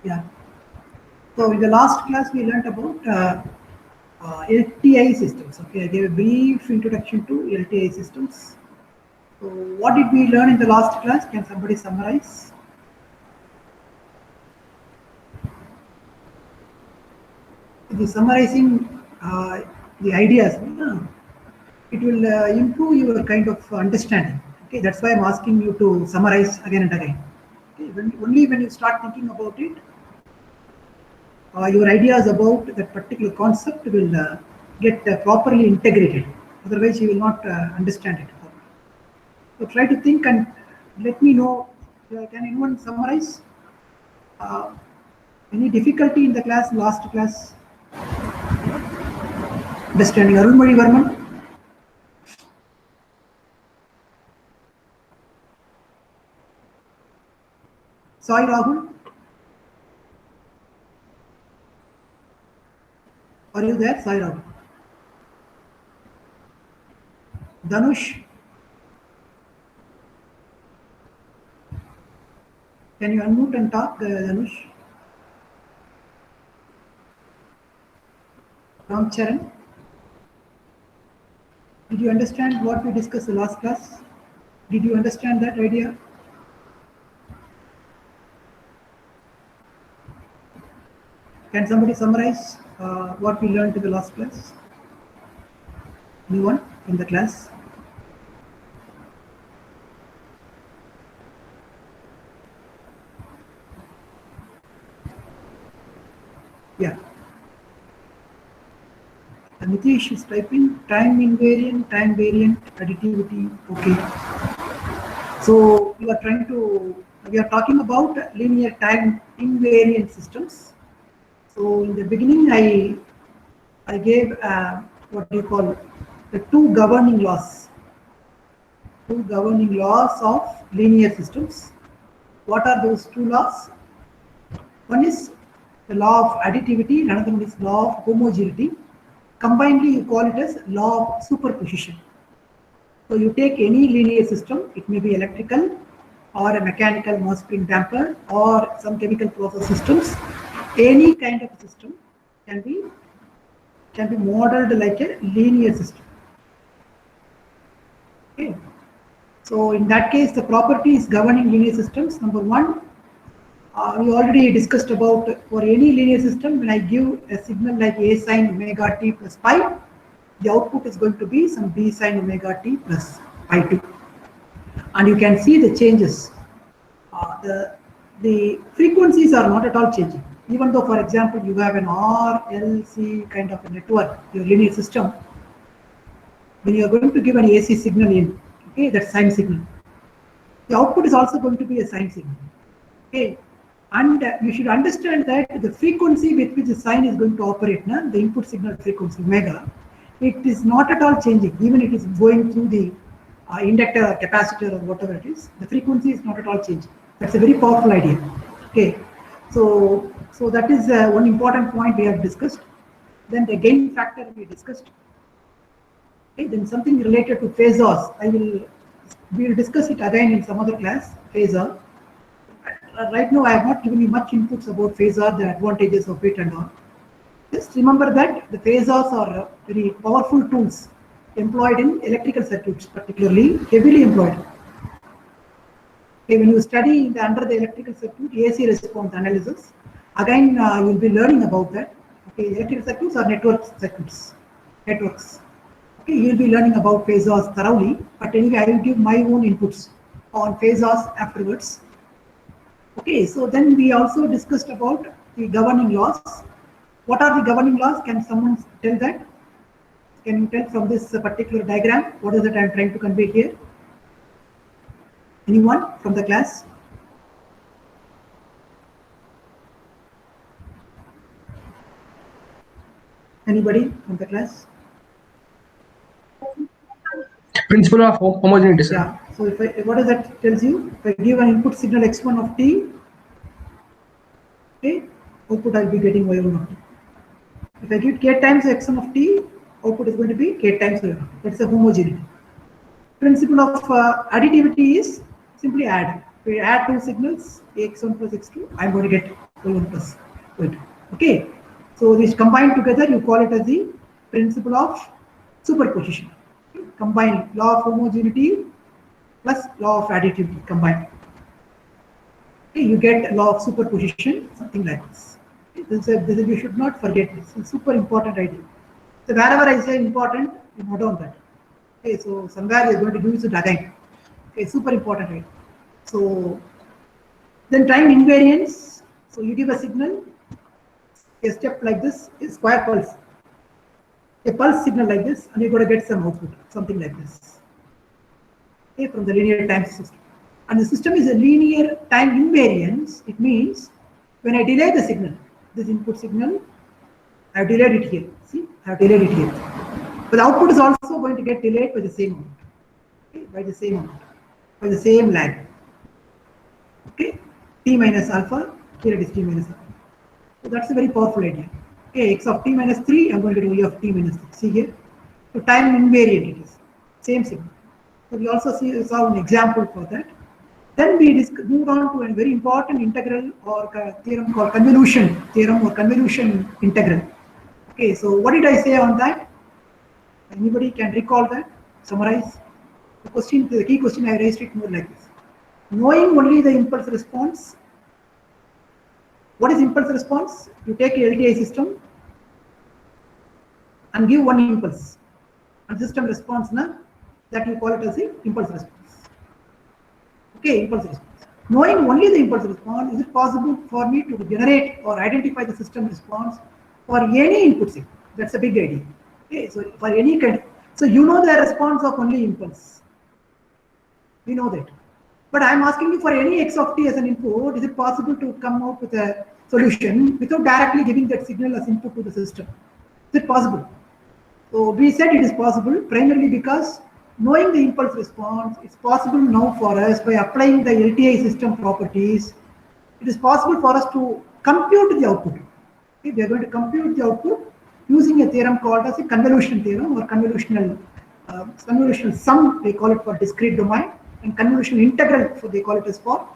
Yeah. So in the last class, we learned about LTI systems. Okay, I gave a brief introduction to LTI systems. So what did we learn in the last class? Can somebody summarize? The summarizing the ideas, it will improve your kind of understanding. Okay, that's why I'm asking you to summarize again and again. Okay, only when you start thinking about it, your ideas about that particular concept will get properly integrated. Otherwise, you will not understand it. So try to think and let me know. Can anyone summarize? Uh, any difficulty in the class, last class? Understanding Arunmari Varman? Sai Rahul? Are you there, Sai Rahul? Dhanush? Can you unmute and talk, Dhanush? Ram Charan? Did you understand what we discussed the last class? Did you understand that idea? Can somebody summarize what we learned in the last class? Anyone in the class? Yeah. Nitish is typing time invariant, time variant, additivity. Okay. So we are talking about linear time invariant systems. So in the beginning, I gave what do you call the two governing laws. Two governing laws of linear systems. What are those two laws? One is the law of additivity, another one is law of homogeneity. Combinedly, you call it as law of superposition. So you take any linear system, it may be electrical or a mechanical mass spring damper or some chemical process systems. Any kind of system can be modeled like a linear system. Okay. So in that case, the properties governing linear systems, number one, we already discussed about for any linear system, when I give a signal like A sine omega t plus pi, the output is going to be some B sine omega t plus pi 2. And you can see the changes. The frequencies are not at all changing. Even though, for example, you have an RLC kind of a network, your linear system, when you are going to give an AC signal in, okay, that sine signal, the output is also going to be a sine signal. Okay, and you should understand that the frequency with which the sine is going to operate, the input signal frequency omega, it is not at all changing. Even if it is going through the inductor or capacitor or whatever it is, the frequency is not at all changing. That's a very powerful idea. Okay, so that is one important point we have discussed. Then the gain factor we discussed. Okay, then something related to phasors. We will discuss it again in some other class. Phasor. Right now, I have not given you much inputs about phasor, the advantages of it and all. Just remember that the phasors are very powerful tools employed in electrical circuits, particularly heavily employed. Okay, when you study under the electrical circuit, AC response analysis, again you will be learning about that. Okay, electrical circuits are networks. Okay, you will be learning about phasors thoroughly. But anyway, I will give my own inputs on phasors afterwards. Okay, so then we also discussed about the governing laws. What are the governing laws? Can someone tell that? Can you tell from this particular diagram? What is it I'm trying to convey here? Anyone from the class? Anybody from the class? Principle of homogeneity, sir. Yeah. So what does that tells you? If I give an input signal x1 of t, okay, output I'll be getting y1 of t. If I give k times x1 of t, output is going to be k times y1. That's a homogeneity. Principle of additivity is simply add. If we add two signals, x1 plus x2, I'm going to get y1 plus y2. Okay, so these combined together, you call it as the principle of superposition. Okay? Combine law of homogeneity plus law of additivity combined. Okay, you get law of superposition, something like this. Okay, this you should not forget this. It's a super important idea. So wherever I say important, you note down that. Okay, so somewhere you're going to use it again. Okay, super important idea. So then time invariance. So you give a signal, a step like this is square pulse. A pulse signal like this, and you're going to get some output, something like this. Okay, from the linear time system. And the system is a linear time invariance. It means when I delay the signal, this input signal, I have delayed it here. See, I have delayed it here. But the output is also going to get delayed by the same amount. Okay, by the same amount, by the same lag. Okay, t minus alpha, here it is t minus alpha. So that's a very powerful idea. Okay, x of t minus 3, I'm going to do e of t minus 3. See here. So time invariant it is. Same signal. So we also saw an example for that. Then we moved on to a very important integral or theorem called convolution theorem or convolution integral. Okay, so what did I say on that? Anybody can recall that? Summarize. The question, the key question I raised it more like this. Knowing only the impulse response. What is impulse response? You take a LTI system and give one impulse. And system response, that you call it as the impulse response. Okay, impulse response. Knowing only the impulse response, is it possible for me to generate or identify the system response for any input signal? That's a big idea. Okay, so for any kind, so you know the response of only impulse. We know that. But I'm asking you for any x of t as an input, is it possible to come out with a solution without directly giving that signal as input to the system? Is it possible? So we said it is possible primarily because knowing the impulse response, it's possible now for us by applying the LTI system properties, it is possible for us to compute the output. Okay, we are going to compute the output using a theorem called as a convolution theorem or convolutional sum, they call it for discrete domain, and convolutional integral, so they call it as for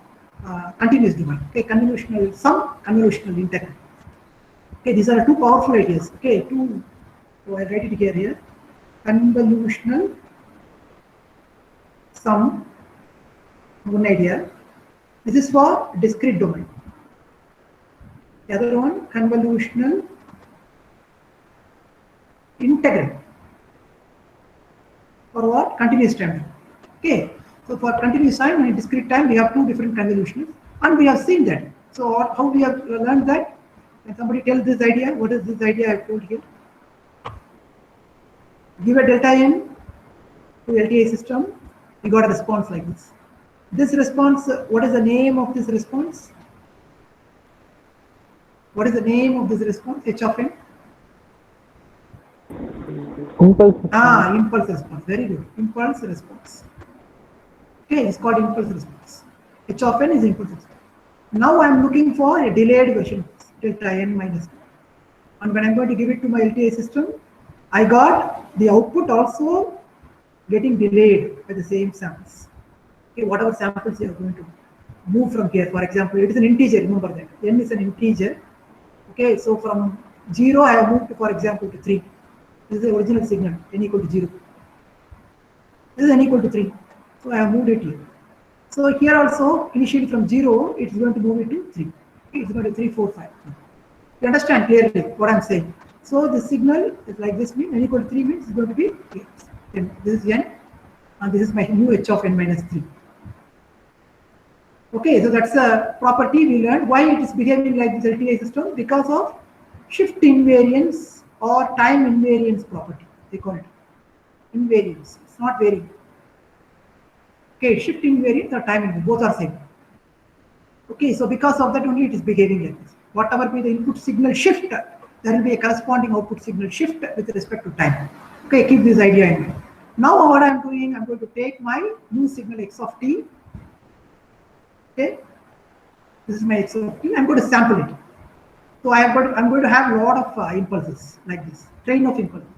continuous domain. Okay, convolutional sum, convolutional integral. Okay, these are two powerful ideas. Okay, so I write it here. Convolutional sum, one idea. This is for discrete domain. The other one, convolutional integral. For what? Continuous time. Okay. So for continuous time and discrete time, we have two different convolutions, and we have seen that. So how we have learned that? Can somebody tell this idea? What is this idea I have told here? Give a delta n to LTI system, we got a response like this. This response, what is the name of this response? What is the name of this response? H of n? Impulse. Impulse response. Very good. Impulse response. Okay, it's called impulse response. H of n is impulse response. Now I am looking for a delayed version, delta n minus 2. And when I'm going to give it to my LTI system, I got the output also getting delayed by the same samples. Okay, whatever samples you are going to move from here. For example, it is an integer, remember that. N is an integer. Okay, so from 0 I have moved, for example, to 3. This is the original signal, n equal to 0. This is n equal to 3. So I have moved it here. So here also, initially from 0, it's going to move it to 3. Okay, it's going to 3, 4, 5. You understand clearly what I'm saying? So the signal is like this, means n equal to 3 means it's going to be here. Then this is n, and this is my new h of n minus 3. Okay, so that's a property we learned. Why it is behaving like this LTI system? Because of shift invariance or time invariance property. They call it invariance. It's not varying. Okay, shift invariance or time invariance, both are same. Okay, so because of that only it is behaving like this. Whatever be the input signal shift, there will be a corresponding output signal shift with respect to time. Okay, keep this idea in mind. Now what I'm doing, I'm going to take my new signal x of t. Okay, this is my x of t. I'm going to sample it. So I'm going to have a lot of impulses like this, train of impulses.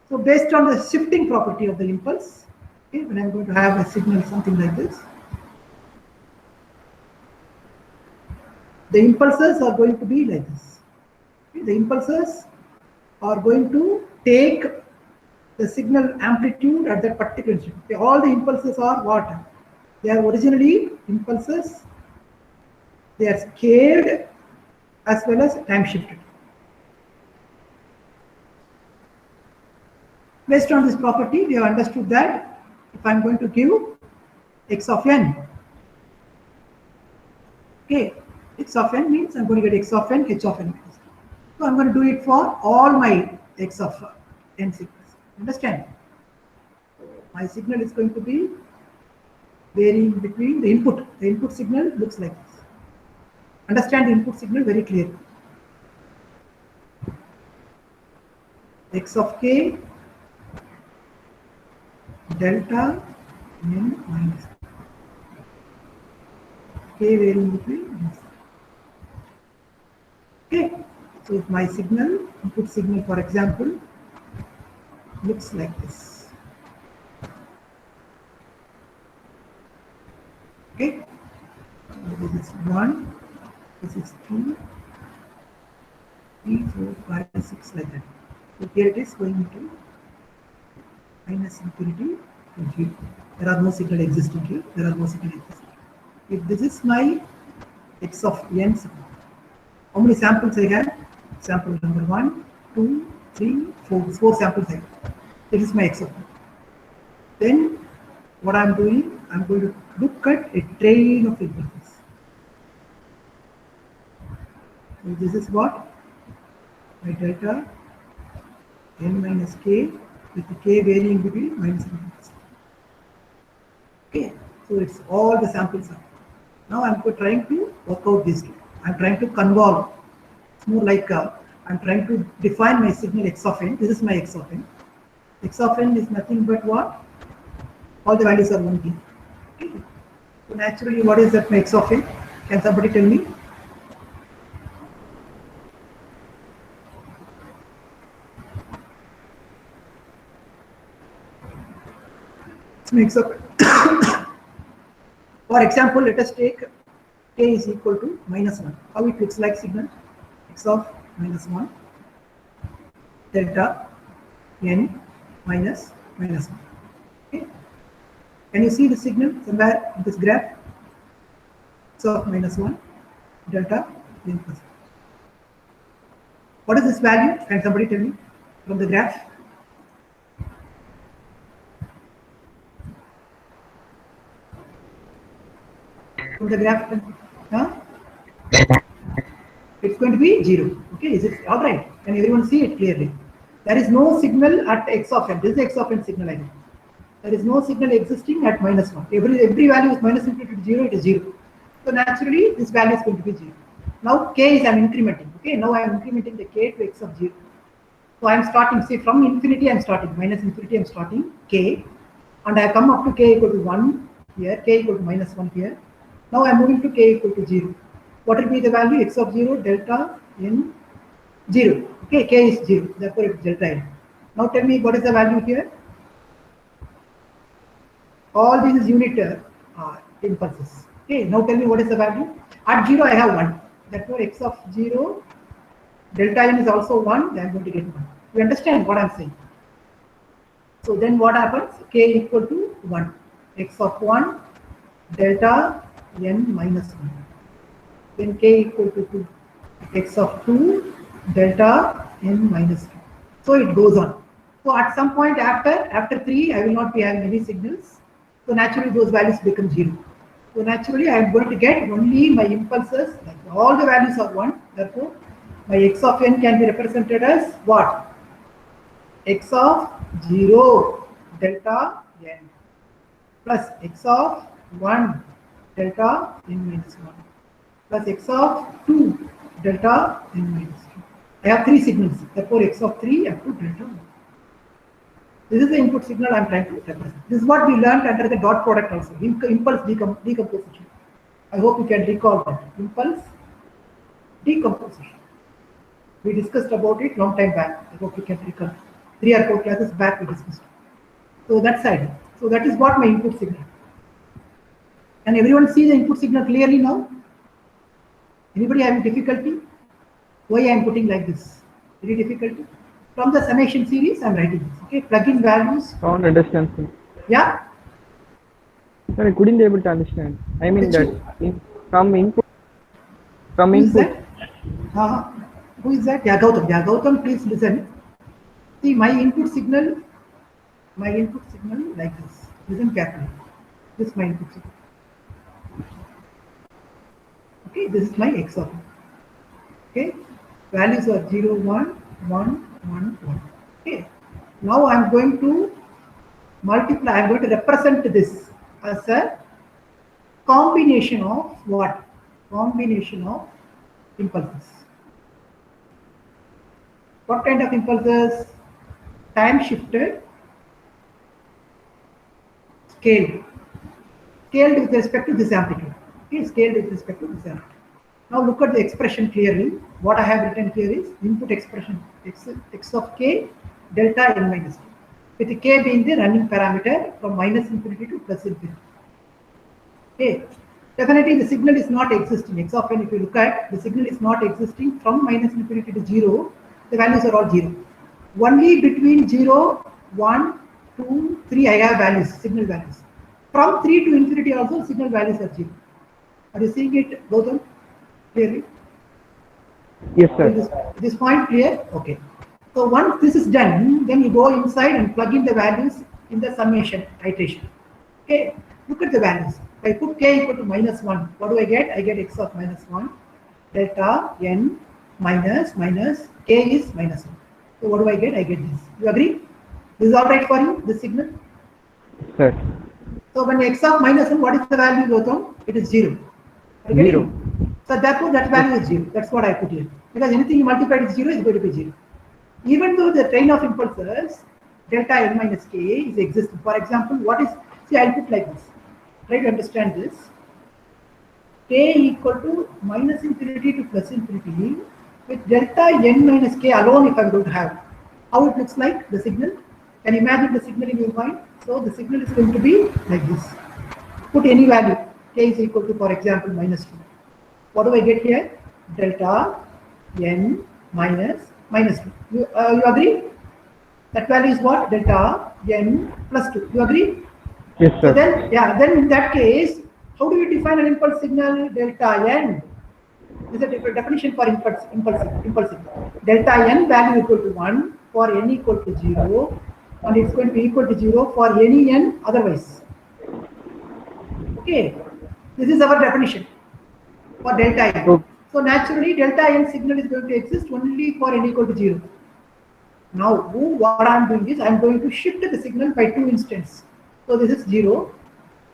So based on the shifting property of the impulse, okay, when I'm going to have a signal something like this, The impulses are going to be like this. Okay, the impulses are going to take the signal amplitude at that particular instant. Okay, all the impulses are what? They are originally impulses. They are scaled as well as time shifted. Based on this property, we have understood that if I am going to give x of n, okay, x of n means I am going to get x of n, h of n. So I am going to do it for all my x of n signals. Understand? My signal is going to be varying between the input. The input signal looks like this. Understand the input signal very clearly. X of k delta n minus k varying between. Okay, so if my signal, input signal for example, looks like this. Okay, so this is 1, this is 2, 3, 4, 5, 6, like that. So here it is going to minus infinity to 0. There are no signal existing here. There are no signal existing. If this is my x of n signal, how many samples I have? Sample number 1, 2, 3, 4. 4 samples I have. This is my x of n. Then what I am doing, I am going to look at a train of impulses. So this is what? My delta n minus k with the k varying between minus and minus. Okay, so it's all the samples are. Now I'm trying to work out these two. I'm trying to convolve. It's more like I'm trying to define my signal x of n. This is my x of n. X of n is nothing but what? All the values are 1 here. Okay. So naturally, what is that my x of n? Can somebody tell me? X of n. For example, let us take k is equal to minus 1. How it looks like signal? X of minus 1 delta n minus 1. Okay. Can you see the signal somewhere in this graph? X of minus 1 delta n plus 1. What is this value? Can somebody tell me from the graph? From the graph, huh? It's going to be 0. Okay, is it all right? Can everyone see it clearly? There is no signal at x of n. This is x of n signal again. There is no signal existing at minus 1. Every value is minus infinity to 0, it is 0. So naturally, this value is going to be 0. Now k is I'm incrementing. Okay, now I am incrementing the k to x of 0. So I am starting, say from infinity I am starting, minus infinity I am starting k, and I come up to k equal to 1 here, k equal to minus 1 here. Now I am moving to k equal to 0. What will be the value? X of 0 delta n 0. Okay, k is 0, therefore it is delta n. Now tell me what is the value here? All these is unit impulses. Okay, now tell me what is the value? At 0 I have 1. Therefore x of 0 delta n is also 1. Then I am going to get 1. You understand what I am saying? So then what happens? K equal to 1. X of 1 delta n minus 1. Then k equal to 2. X of 2 delta n minus 2. So it goes on. So at some point after 3, I will not be having any signals. So naturally those values become 0. So naturally I am going to get only my impulses, like all the values are 1. Therefore my x of n can be represented as what? X of 0 delta n plus x of 1 delta n minus 1 plus x of 2 delta n minus 2. I have 3 signals, therefore x of 3 up to delta 1. This is the input signal I am trying to represent. This is what we learned under the dot product also, impulse decomposition. I hope you can recall that. Impulse decomposition. We discussed about it long time back. I hope you can recall. 3 or 4 classes back we discussed. So that's idea. So that is what my input signal. Can everyone see the input signal clearly now? Anybody having difficulty? Why I am putting like this? Any difficulty? From the summation series, I am writing this. Okay, plug in values. Can't understand, sir. Yeah. Sir, I couldn't able to understand. I mean Which that you? from input. From Who is input. that? Who is that? Yeah, Gautam. Yeah, Gautam, please listen. See, my input signal like this. Listen carefully. This is my input signal. Okay, this is my XOR. Okay, values are 0, 1, 1, 1, 1. Okay, now I am going to multiply, I am going to represent this as a combination of what? Combination of impulses. What kind of impulses? Time shifted, scaled with respect to this amplitude. Okay, scaled with respect to this amplitude. Now look at the expression clearly. What I have written here is input expression x of k delta n minus k, with k being the running parameter from minus infinity to plus infinity. Okay, definitely the signal is not existing. X of n, if you look at, the signal is not existing from minus infinity to 0. The values are all 0. Only between 0, 1, 2, 3 I have values, signal values. From 3 to infinity also signal values are 0. Are you seeing it, Gautam? Clearly? Yes, sir. Is this point clear? Okay. So once this is done, then you go inside and plug in the values in the summation iteration. Okay. Look at the values. If I put k equal to minus 1, what do I get? I get x of minus 1 delta n minus k is minus 1. So what do I get? I get this. You agree? This is all right for you, this signal? Sir. So when x of minus 1, what is the value, Gautam? It is 0. 0. So therefore that value is 0. That's what I put here. Because anything you multiply with 0 is going to be 0. Even though the train of impulses delta n minus k is existing. For example, what is, see, I'll put like this. Try to understand this. K equal to minus infinity to plus infinity with delta n minus k alone if I'm going to have. How it looks like, the signal. Can you imagine the signal in your mind? So the signal is going to be like this. Put any value. K is equal to, for example, minus 2. What do I get here? Delta n minus 2. You agree? That value is what? Delta n plus 2. You agree? Yes, sir. So then, yeah, then in that case, how do you define an impulse signal? Delta n. This is a different definition for impulse signal. Delta n value equal to 1 for n equal to 0, and it's going to be equal to 0 for any n otherwise. Okay, this is our definition for delta n. Okay. So naturally, delta n signal is going to exist only for n equal to 0. Now, what I am doing is I am going to shift the signal by 2 instants. So this is 0,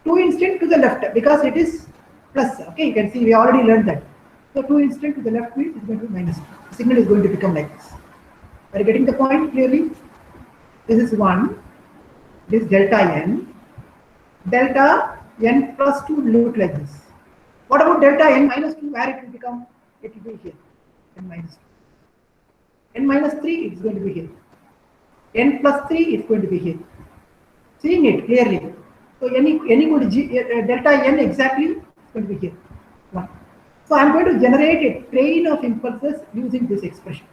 2 instant to the left because it is plus. Okay, you can see we already learned that. So 2 instant to the left means it's going to be minus 2. The signal is going to become like this. Are you getting the point clearly? This is 1. This is delta n. Delta n plus 2 will look like this. What about delta n minus 2? Where it will become? It will be here. N minus 2. N minus 3 is going to be here. N plus 3 is going to be here. Seeing it clearly. So n equal to delta n exactly is going to be here. 1. So I am going to generate a train of impulses using this expression.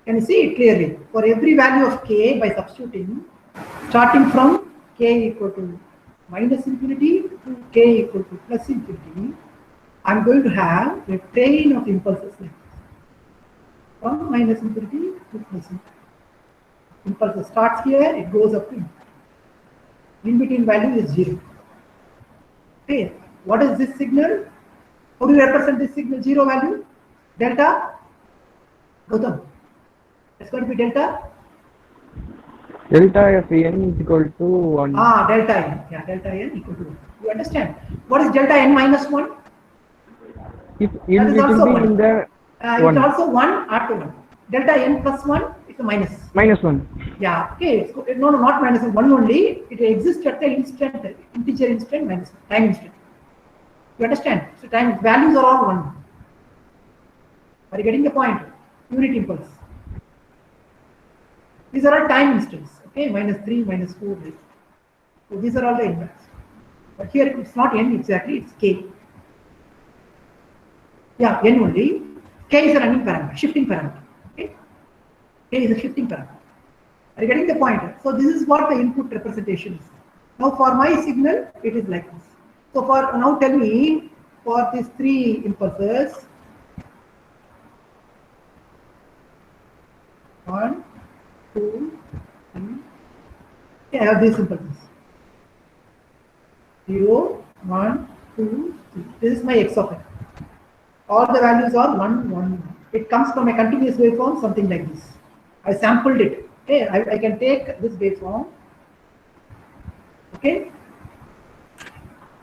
Can you see it clearly? For every value of k, by substituting, starting from k equal to minus infinity to k equal to plus infinity, I am going to have a train of impulses like this. From minus infinity to plus infinity. Impulse starts here, it goes up to infinity. In between value is 0. Okay, what is this signal? How do you represent this signal? 0 value? Delta? Gautam. It's going to be delta? Delta f n is equal to 1. Delta n. Yeah, delta n equal to 1. You understand? What is delta n minus 1? It will be in the it's also 1 after 1. Delta n plus 1 is a minus. Minus 1. Yeah, okay. No, not minus 1 only. It exists at the instant, integer instant minus 1, time instant. You understand? So time values are all 1. Are you getting the point? Unit impulse. These are all time instants. Okay, minus 3, minus 4. So these are all the impacts. But here it's not n exactly, it's k. Yeah, n only. K is a running parameter, shifting parameter. Okay, K is a shifting parameter. Are you getting the point? So this is what the input representation is. Now for my signal, it is like this. So for now, tell me for these three impulses, 1, 2, 3. Okay, I have these impulses. 0, 1, 2, 3. This is my x of n. All the values are 1, 1, 1. It comes from a continuous waveform, something like this. I sampled it. Okay, I can take this waveform. Okay,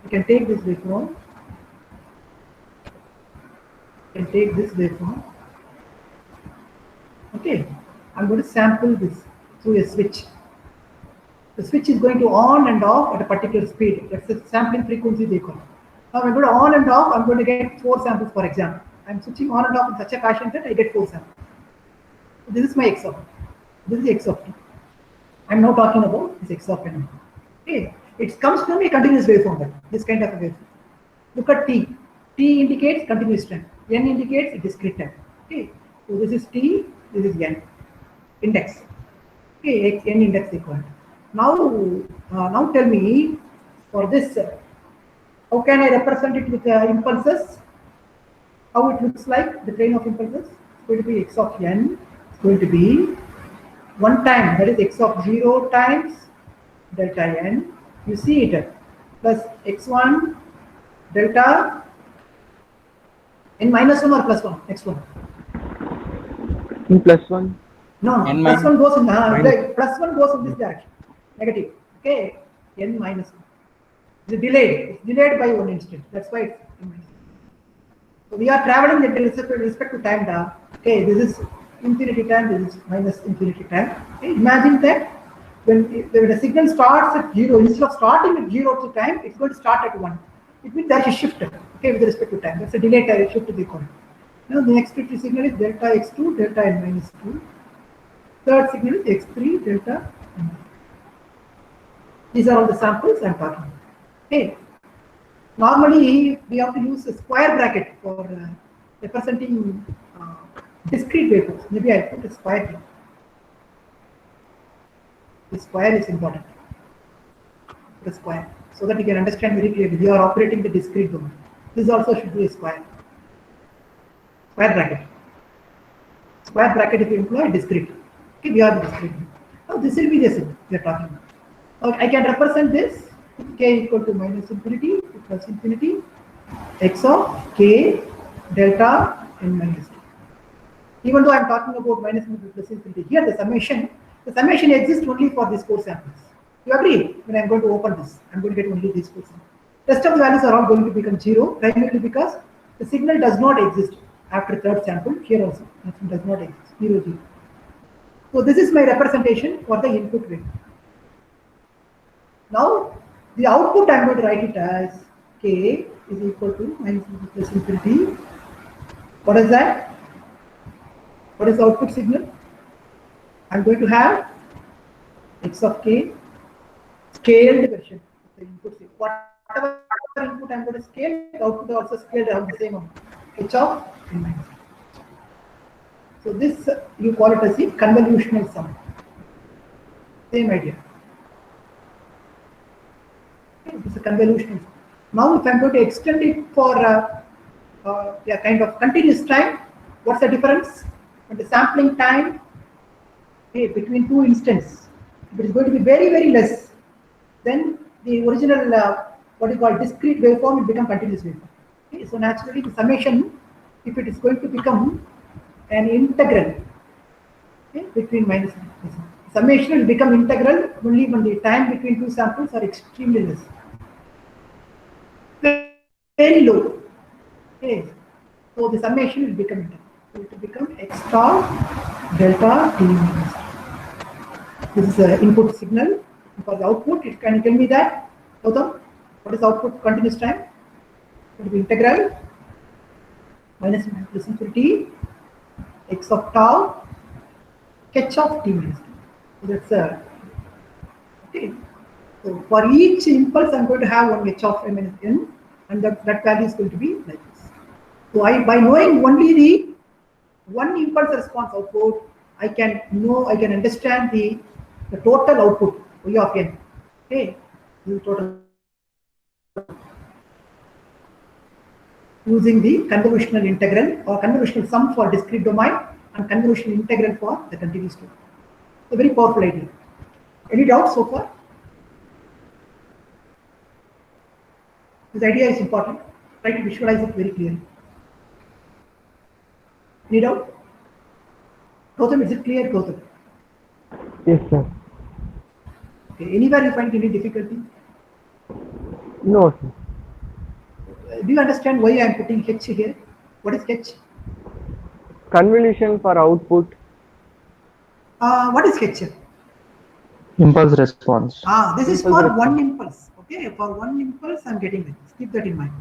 I can take this waveform. I can take this waveform. Okay, I'm going to sample this through a switch. The switch is going to on and off at a particular speed. That's the sampling frequency they call. Now I'm going to on and off. I'm going to get 4 samples, for example. I'm switching on and off in such a fashion that I get 4 samples. So this is my x of t. This is x of t. I'm now talking about this x of n. Okay, it comes from a continuous waveform. This kind of a waveform. Look at t. T indicates continuous time. N indicates a discrete time. Okay, so this is t. This is n. Index. Okay, x n index equal. Now tell me for this, how can I represent it with impulses? How it looks like, the train of impulses? It's going to be x of n. It's going to be one time, that is x of 0 times delta n. You see it, plus x1 delta n minus 1 or plus 1, x1. In +1. No, N plus minus 1 goes in minus. plus 1 goes in this direction. Negative. Okay, n minus 1. It's delayed. It's delayed by 1 instant. That's why it's n minus 1. So we are traveling with respect to time. Okay, this is infinity time. This is minus infinity time. Okay, imagine that when the signal starts at 0, instead of starting at 0 to time, it's going to start at 1. It means there's a shift. Okay, with respect to time. That's a delay time shift they call it. Now the next signal is delta x2, delta n minus 2. Third signal is x3, delta n. These are all the samples I'm talking about. Okay. Normally, we have to use a square bracket for representing discrete waveforms. Maybe I'll put a square here. The square is important. The square, so that you can understand very clearly. We are operating the discrete domain. This also should be a square. Square bracket. Square bracket if you employ discrete. Okay, we are the discrete. Now this will be the signal we are talking about. Okay, I can represent this k equal to minus infinity to plus infinity x of k delta n minus 2. Even though I am talking about minus infinity plus infinity, here the summation exists only for these 4 samples. You agree? When I am going to open this, I am going to get only these 4 samples. Rest of the values are all going to become 0, primarily because the signal does not exist after third sample. Here also, nothing does not exist. 0, 0. So this is my representation for the input wave. Now the output I am going to write it as k is equal to minus infinity plus infinity. What is that? What is the output signal? I am going to have x of k scaled version of the input signal. Whatever input I am going to scale, the output is also scaled around the same amount. H of n minus 1. So this you call it as a convolutional sum. Same idea. Okay, it's a convolutional sum. Now if I am going to extend it for a kind of continuous time, what's the difference? When the sampling time between 2 instants, if it is going to be very, very less, then the original what you call discrete waveform will become continuous waveform. Okay, so naturally the summation, if it is going to become an integral between minus and plus, summation will become integral only when the time between 2 samples are extremely less, very low. Okay, so the summation will become integral. So it will become x star delta t minus. This is the input signal. For the output, can you tell me that? Gautam, what is output continuous time? It will be integral minus plus infinity x of tau h of t minus 2. So that's okay. So for each impulse, I'm going to have one h of m minus n, and that value is going to be like this. So by knowing only the one impulse response output, I can understand the total output Y of n. Okay, this is total using the convolutional integral or convolutional sum for discrete domain and convolutional integral for the continuous domain. A very powerful idea. Any doubts so far? This idea is important. Try to visualize it very clearly. Any doubt? Gautam, is it clear, Gautam? Yes, sir. Okay. Anywhere you find any difficulty? No, sir. Do you understand why I am putting H here? What is H? Convolution for output. What is H? Impulse response. This is Impulse for response. one impulse. Okay, for one impulse, I am getting this. Keep that in mind.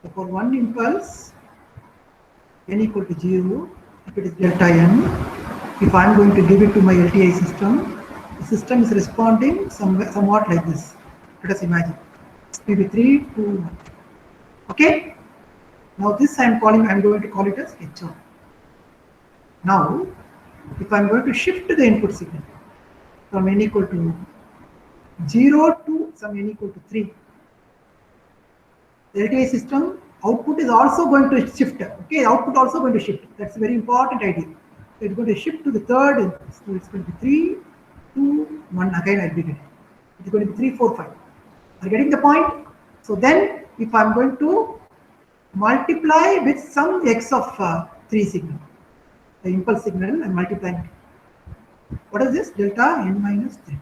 So for one impulse, n equal to 0, if it is delta n, if I am going to give it to my LTI system, the system is responding somewhat like this. Let us imagine. Maybe 3, 2, 1. Okay? Now this I am going to call it as H1. Now, if I am going to shift the input signal from n equal to 0 to some n equal to 3, the LTI system output is also going to shift. Okay, output also going to shift. That's a very important idea. So it's going to shift to the third. So it's going to be 3, 2, 1. Again, I'll be getting. It's going to be 3, 4, 5. Are you getting the point? So then, if I'm going to multiply with some x of 3 signal, the impulse signal, and multiplying. What is this? Delta n minus 3.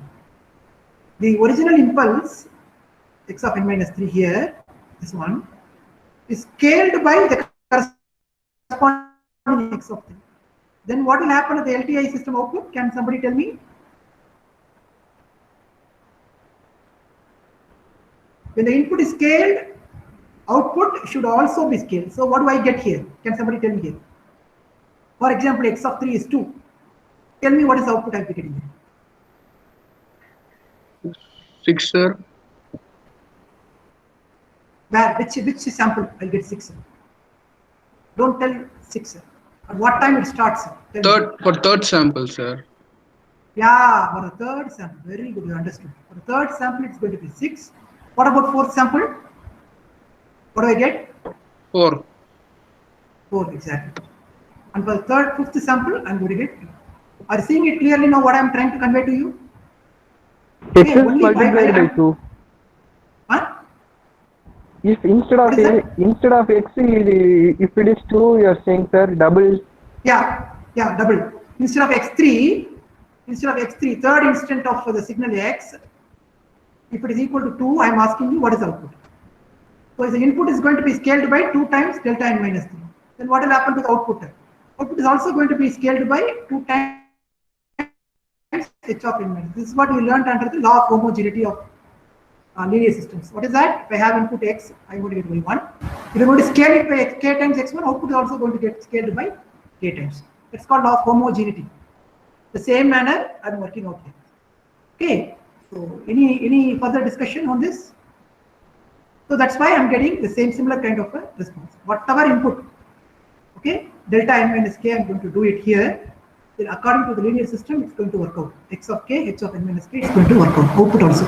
The original impulse, x of n minus 3 here, this one, is scaled by the corresponding x of 3. Then what will happen at the LTI system output? Can somebody tell me? When the input is scaled, output should also be scaled. So what do I get here? Can somebody tell me here? For example, x of 3 is 2. Tell me what is the output I'll be getting here. 6, sir. Where? Which sample I'll get 6? Don't tell 6. At what time it starts? Third sample, sir. Yeah, for the third sample. Very good, you understood. For the third sample, it's going to be 6. What about fourth sample? What do I get? 4. 4, exactly. And for the fifth sample, I'm going to get 2. Are you seeing it clearly now what I'm trying to convey to you? X is multiplied by 2. Huh? If instead of x, if it is 2, you are saying, sir, double. Yeah, double. Instead of x3, third instant of the signal x, if it is equal to 2, I am asking you what is the output. So the input is going to be scaled by 2 times delta n minus 3. Then what will happen to the output? Output is also going to be scaled by 2 times h of n minus. This is what we learned under the law of homogeneity of linear systems. What is that? If I have input x, I am going to get y1. If I am going to scale it by k times x1, output is also going to get scaled by k times. It's called law of homogeneity. The same manner I am working out here. Okay. So any further discussion on this? So that's why I'm getting the similar kind of a response. Whatever input, okay, delta n minus k, I'm going to do it here. Then according to the linear system, it's going to work out. X of k, h of n minus k, it's going to work out. Output also.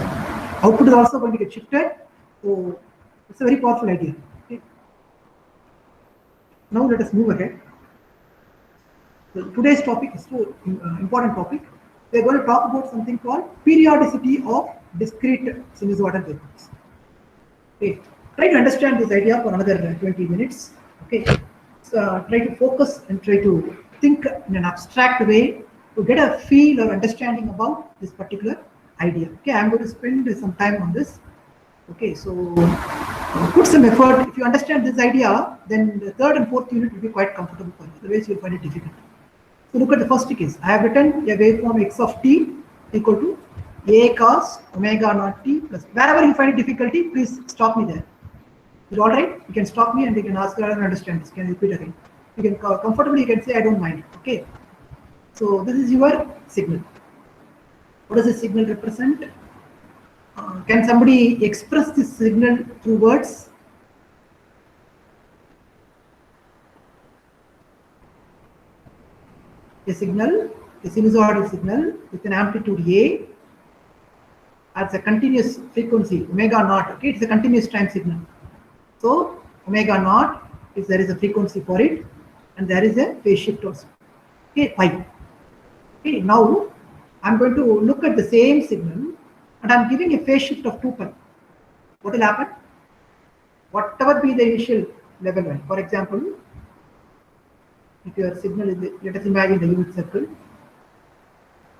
Output is also going to get shifted. So it's a very powerful idea. Okay. Now let us move ahead. So today's topic is so important topic. We are going to talk about something called periodicity of discrete sinusoidal waveforms. Okay. Try to understand this idea for another 20 minutes. Okay. So try to focus and try to think in an abstract way to get a feel or understanding about this particular idea. Okay, I'm going to spend some time on this. Okay, so put some effort. If you understand this idea, then the third and fourth unit will be quite comfortable for you. Otherwise, you'll find it difficult. So look at the first case. I have written a waveform x of t equal to a cos omega naught t plus. Wherever you find difficulty, please stop me there. Is it all right? You can stop me and you can ask, I don't understand this. Can you repeat again? You can comfortably, you can say, I don't mind. Okay. So this is your signal. What does this signal represent? Can somebody express this signal through words? a signal, a sinusoidal signal with an amplitude A as a continuous frequency omega naught. Okay, it's a continuous time signal. So omega naught is there is a frequency for it, and there is a phase shift also. Okay, pi. Okay, now I'm going to look at the same signal, and I'm giving a phase shift of 2 pi. What will happen? Whatever be the initial level value. For example, if your signal is, let us imagine the unit circle.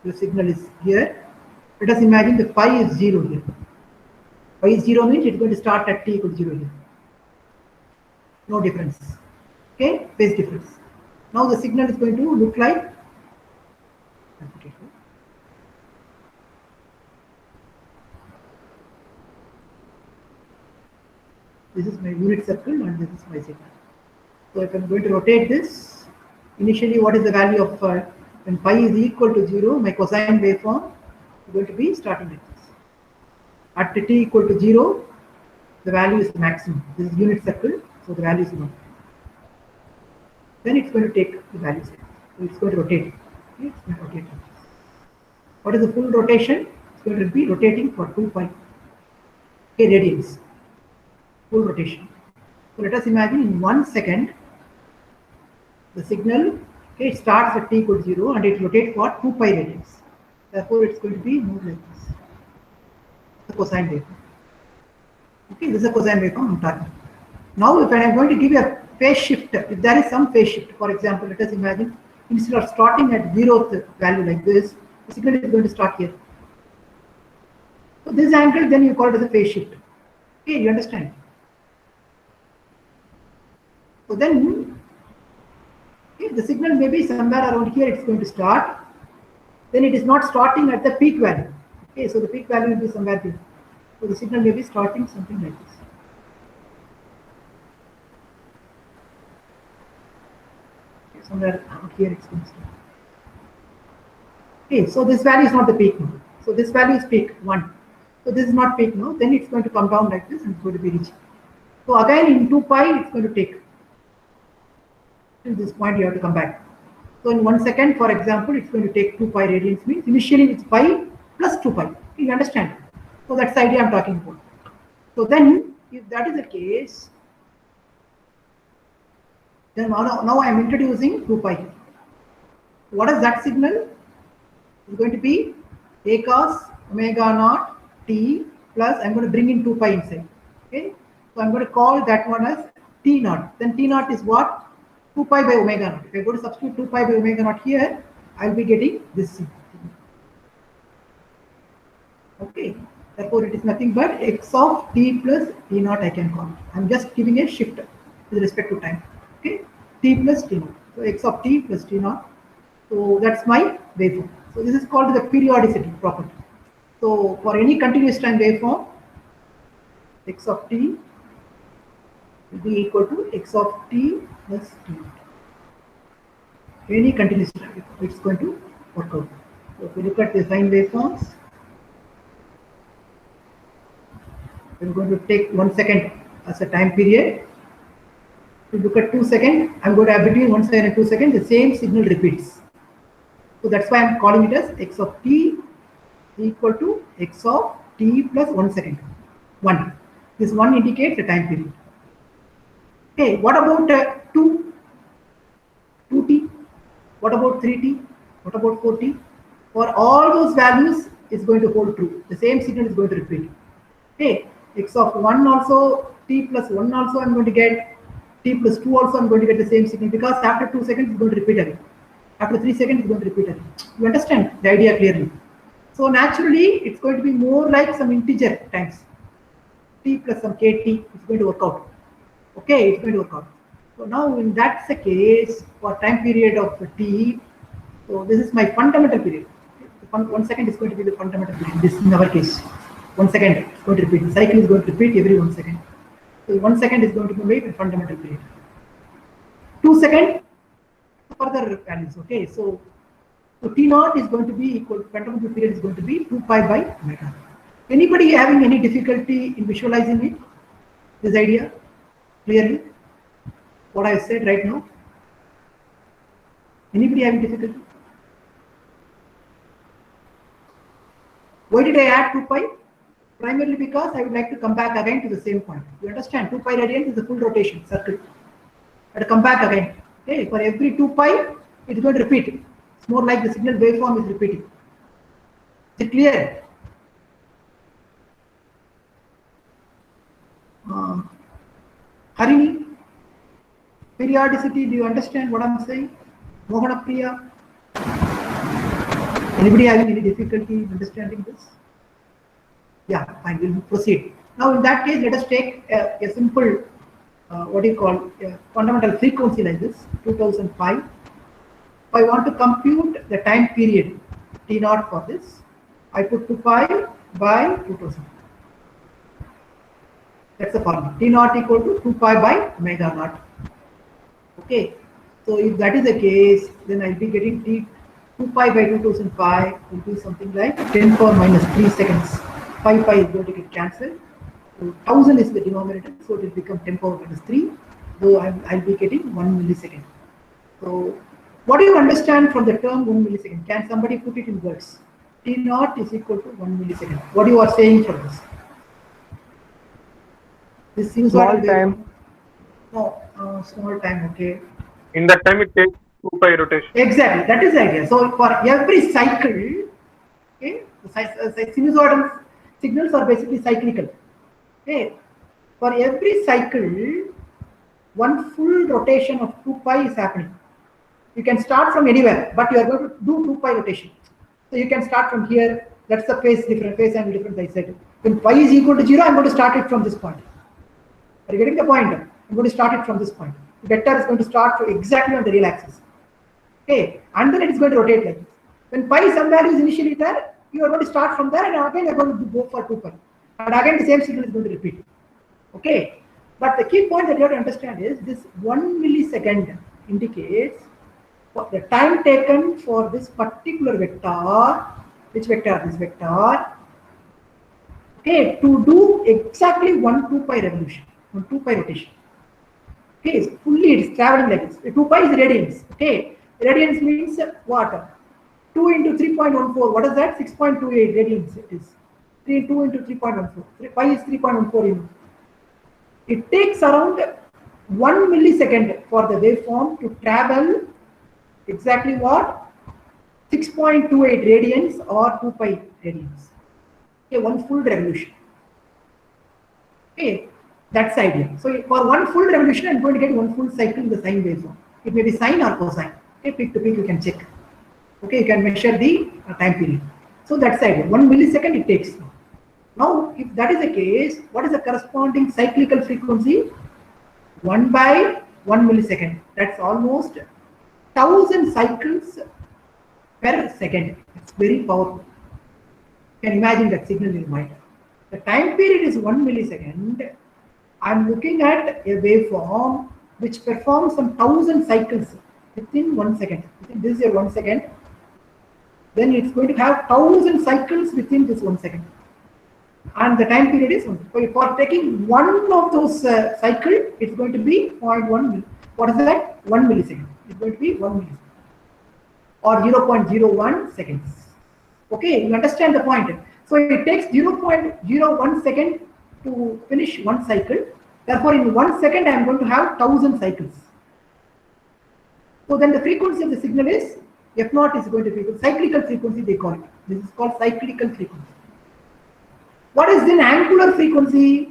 Your signal is here. Let us imagine the pi is 0 here. Pi is 0 means it's going to start at t equals 0 here. No difference. Okay, phase difference. Now the signal is going to look like. This is my unit circle and this is my signal. So if I'm going to rotate this, initially what is the value of when pi is equal to 0, my cosine waveform is going to be starting like this. At t equal to 0, the value is maximum. This is unit circle, so the value is 1. Then it's going to take the values. So it's going to rotate. Okay, it's going to rotate. What is the full rotation? It's going to be rotating for 2 pi. Okay, radians. Full rotation. So let us imagine in 1 second, the signal, okay, it starts at t equals 0 and it rotates for 2 pi radians. Therefore, it's going to be more like this. The cosine waveform. Okay, this is a cosine waveform I'm talking. Now, if I am going to give a phase shift, if there is some phase shift, for example, let us imagine instead of starting at 0th value like this, the signal is going to start here. So this angle, then you call it as a phase shift. Okay, you understand? So then, okay, the signal may be somewhere around here, it's going to start. Then it is not starting at the peak value. Okay, so the peak value will be somewhere here. So the signal may be starting something like this. Okay, somewhere around here it's going to start. Okay, so this value is not the peak now. So this value is peak 1. So this is not peak now. Then it's going to come down like this and it's going to be reaching. So again in 2 pi, it's going to take. Till this point, you have to come back. So in 1 second, for example, it's going to take 2 pi radians, means initially it's pi plus 2 pi. You understand? So that's the idea I'm talking about. So then, if that is the case, then now I'm introducing 2 pi. What is that signal? It's going to be a cos omega naught t plus, I'm going to bring in 2 pi inside. Okay, so I'm going to call that one as t naught. Then t naught is what? 2 pi by omega naught. If I go to substitute 2 pi by omega naught here, I'll be getting this signal. Okay, therefore it is nothing but x of t plus t naught I can call it. I'm just giving a shift with respect to time. Okay, t plus t naught. So x of t plus t naught. So that's my waveform. So this is called the periodicity property. So for any continuous time waveform, x of t will be equal to x of t plus t naught. Any continuous time waveform, it's going to work out. So if we look at the sine waveforms, I'm going to take 1 second as a time period. If you look at 2 seconds, I'm going to have between 1 second and 2 seconds, the same signal repeats. So that's why I'm calling it as x of t equal to x of t plus 1 second. 1. This 1 indicates the time period. Okay, what about 2t? What about 3t? What about 4t? For all those values, it's going to hold true. The same signal is going to repeat. Okay, x of 1 also, t plus 1 also I'm going to get, t plus 2 also I'm going to get the same signal, because after 2 seconds it's going to repeat again. After 3 seconds it's going to repeat again. You understand the idea clearly? So naturally it's going to be more like some integer times. T plus some kt is going to work out. Okay, it's going to work out. So now when that's the case for time period of t, so this is my fundamental period. 1 second is going to be the fundamental period. This in our case. 1 second is going to repeat. The cycle is going to repeat every 1 second. So 1 second is going to be the fundamental period. 2 seconds, further values. Okay, so t naught is going to be equal, fundamental period is going to be 2 pi by omega. Anybody having any difficulty in visualizing it? This idea clearly? What I said right now? Anybody having difficulty? Why did I add 2 pi? Primarily because I would like to come back again to the same point. You understand? 2 pi radians is a full rotation circle. I come back again. Okay, for every 2 pi, it's going to repeat. It's more like the signal waveform is repeating. Is it clear? Harini, periodicity, do you understand what I'm saying? Mohana Priya? Anybody having any difficulty in understanding this? Yeah, fine, we'll proceed. Now, in that case, let us take a simple, what do you call, fundamental frequency like this, 2005. If I want to compute the time period T0 for this, I put 2 pi by 2000. That's the formula. T0 equal to 2 pi by omega naught. Okay, so if that is the case, then I'll be getting T 2 pi by 2005 will be something like 10 power minus 3 seconds. 5 pi is going to get cancelled. So 1000 is the denominator, so it will become 10 power minus 3, though I'll be getting 1 millisecond. So what do you understand from the term 1 millisecond? Can somebody put it in words? T0 is equal to 1 millisecond. What you are saying for this? This seems Small time. No, small time, okay. In that time, it takes 2 pi rotation. Exactly, that is the idea. So for every cycle, okay, the sinusoidal signals are basically cyclical. Okay, for every cycle, one full rotation of 2 pi is happening. You can start from anywhere, but you are going to do 2 pi rotation. So you can start from here. That's the phase different, phase angle difference I said. When pi is equal to 0, I'm going to start it from this point. Are you getting the point? I'm going to start it from this point. The vector is going to start exactly on the real axis. Okay, and then it is going to rotate like this. When pi some value is initially there, you are going to start from there, and again you are going to go for 2 pi. And again the same signal is going to repeat. Okay, but the key point that you have to understand is this 1 millisecond indicates the time taken for this particular vector. Which vector? This vector. Okay, to do exactly 1 2 pi revolution, 1 2 pi rotation. Okay, it's fully it is traveling like this. 2 pi is radians. Okay, radians means what? 2 into 3.14. What is that? 6.28 radians. It is 2 into 3.14. Pi is 3.14. It takes around 1 millisecond for the waveform to travel exactly what? 6.28 radians or 2 pi radians. Okay, one full revolution. Okay, that's the idea. So for one full revolution, I'm going to get one full cycle in the sine waveform. It may be sine or cosine. Okay, peak to peak you can check. Okay, you can measure the time period. So that's the idea. 1 millisecond it takes. Now, if that is the case, what is the corresponding cyclical frequency? 1 by 1 millisecond. That's almost 1000 cycles per second. It's very powerful. You can imagine that signal in your mind. The time period is 1 millisecond. I'm looking at a waveform which performs some 1000 cycles within 1 second. Within this is 1 second. Then it's going to have 1000 cycles within this 1 second. And the time period is 1. For taking one of those cycles, it's going to be 0.1. What is that? 1 millisecond. It's going to be 1 millisecond. Or 0.01 seconds. Okay, you understand the point. So it takes 0.01 second to finish one cycle. Therefore, in 1 second, I am going to have 1000 cycles. So then the frequency of the signal is F0 is going to be cyclical frequency, they call it. This is called cyclical frequency. What is then angular frequency?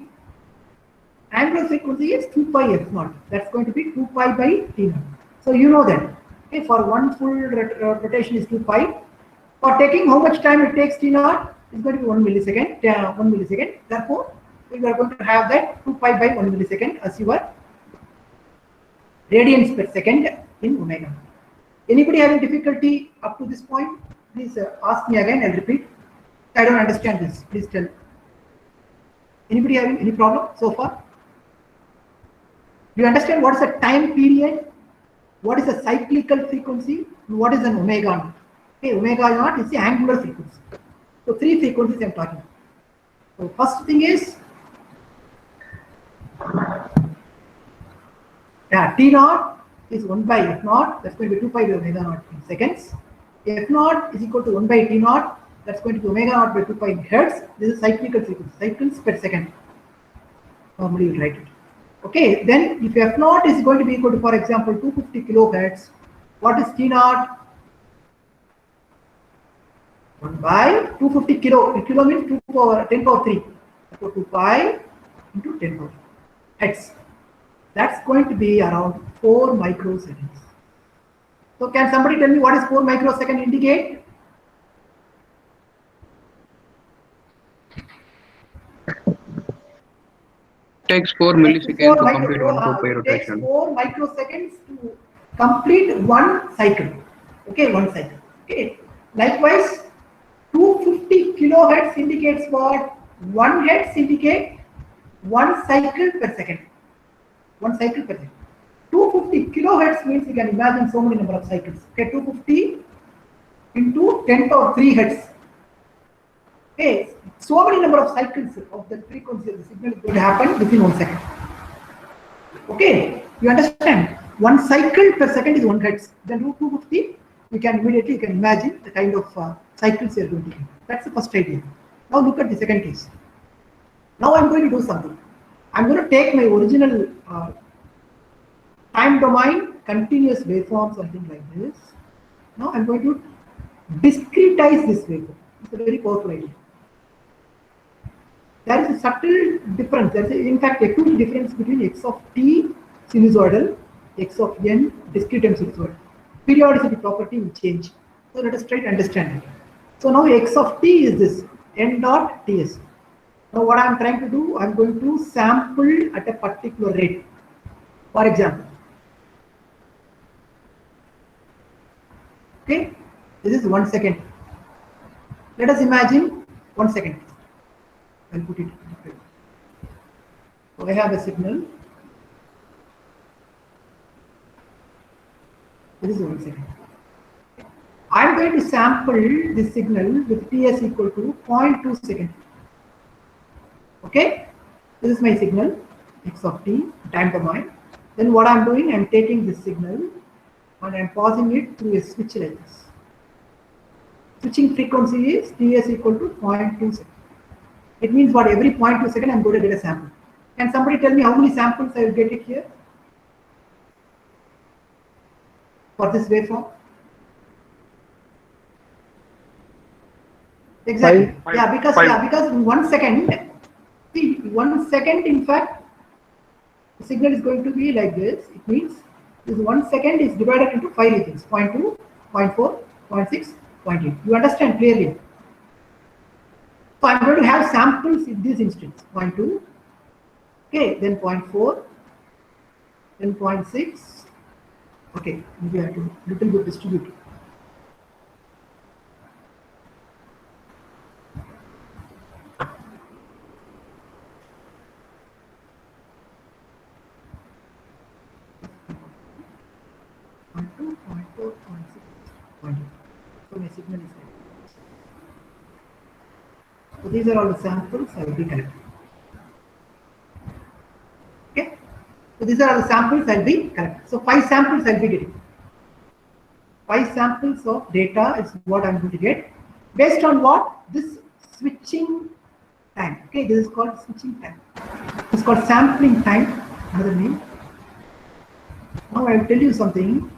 Angular frequency is 2 pi F0. That's going to be 2 pi by T0. So you know that. Okay, for one full rotation is 2 pi. For taking how much time it takes T0 is going to be 1 millisecond. 1 millisecond. Therefore, we are going to have that 2 pi by 1 millisecond as your radians per second in omega. Anybody having difficulty up to this point? Please ask me again. I'll repeat. I don't understand this. Please tell. Anybody having any problem so far? Do you understand what is a time period? What is a cyclical frequency? And what is an omega naught? Okay, omega naught is the angular frequency. So 3 frequencies I'm talking about. So first thing is T naught is 1 by F naught. That's going to be 2 pi by omega naught in seconds. F naught is equal to 1 by T naught. That's going to be omega naught by 2 pi hertz. This is cyclical frequency, cycles per second. Normally you write it. Okay, then if f naught is going to be equal to, for example, 250 kilohertz, what is T naught? 1 by 250 kilo. Kilo means 2 power 10 power 3. So 2 pi into 10 power hertz. That's going to be around 4 microseconds. So can somebody tell me what is 4 microsecond indicate? Takes 4 milliseconds to complete 1 2 pi It takes rotation. 4 microseconds to complete one cycle. Okay, one cycle. Okay. Likewise, 250 kilohertz indicates what? 1 hertz indicate 1 cycle per second. 1 cycle per second. 250 kilohertz means you can imagine so many number of cycles. Okay, 250 into 10 power 3 hertz. Okay, so many number of cycles of the frequency of the signal is going to happen within 1 second. Okay, you understand? 1 cycle per second is 1 hertz. Then root 250, you can imagine the kind of cycles you are going to get. That's the first idea. Now look at the second case. Now I'm going to do something. I'm going to take my original time domain continuous waveform, something like this. Now I'm going to discretize this waveform. It's a very powerful idea. There is a subtle difference. There is, in fact, a huge difference between x of t sinusoidal, x of n discrete time sinusoidal. Periodicity property will change. So let us try to understand it. So now x of t is this n dot ts. Now what I am trying to do, I am going to sample at a particular rate. For example, okay, this is 1 second. Let us imagine 1 second. I'll put it. So I have a signal. This is 1 second. I'm going to sample this signal with Ts equal to 0.2 seconds. Okay, this is my signal, x of t, time domain. Then what I'm doing, I'm taking this signal and I'm passing it through a switch like this. Switching frequency is Ts equal to 0.2 seconds. It means what, every 0.2 seconds I'm going to get a sample. Can somebody tell me how many samples I will get it here for this waveform? Exactly. Five. Yeah, because in 1 second, see, 1 second, in fact, the signal is going to be like this. It means this 1 second is divided into 5 regions: 0.2, 0.4, 0.6, 0.8. You understand clearly? So I'm going to have samples in this instance: 0.2, okay, then 0.4, then 0.6. Okay, maybe I have to little bit distribute. So my signal is there. So these are all the samples I will be collecting. Okay. So these are all the samples I will be collecting. So 5 samples I will be getting. 5 samples of data is what I am going to get based on what? This switching time. Okay, this is called switching time. It's called sampling time, another name. Now I will tell you something.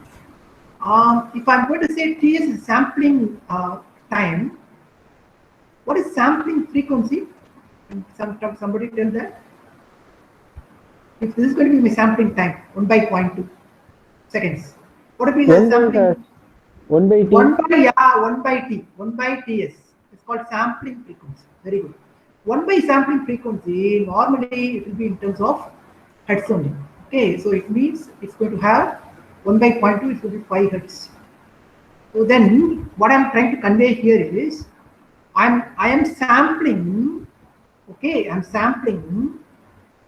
If I'm going to say Ts is sampling time, what is sampling frequency? And somebody tell that. If this is going to be my sampling time, 1 by 0.2 seconds. What will be the sampling? 1 by t. 1 by t. 1 by ts. It's called sampling frequency. Very good. 1 by sampling frequency, normally it will be in terms of hertz only. Okay, so it means it's going to have 1 by 0.2, it will be 5 hertz. So then what I'm trying to convey here is I am sampling, okay, I'm sampling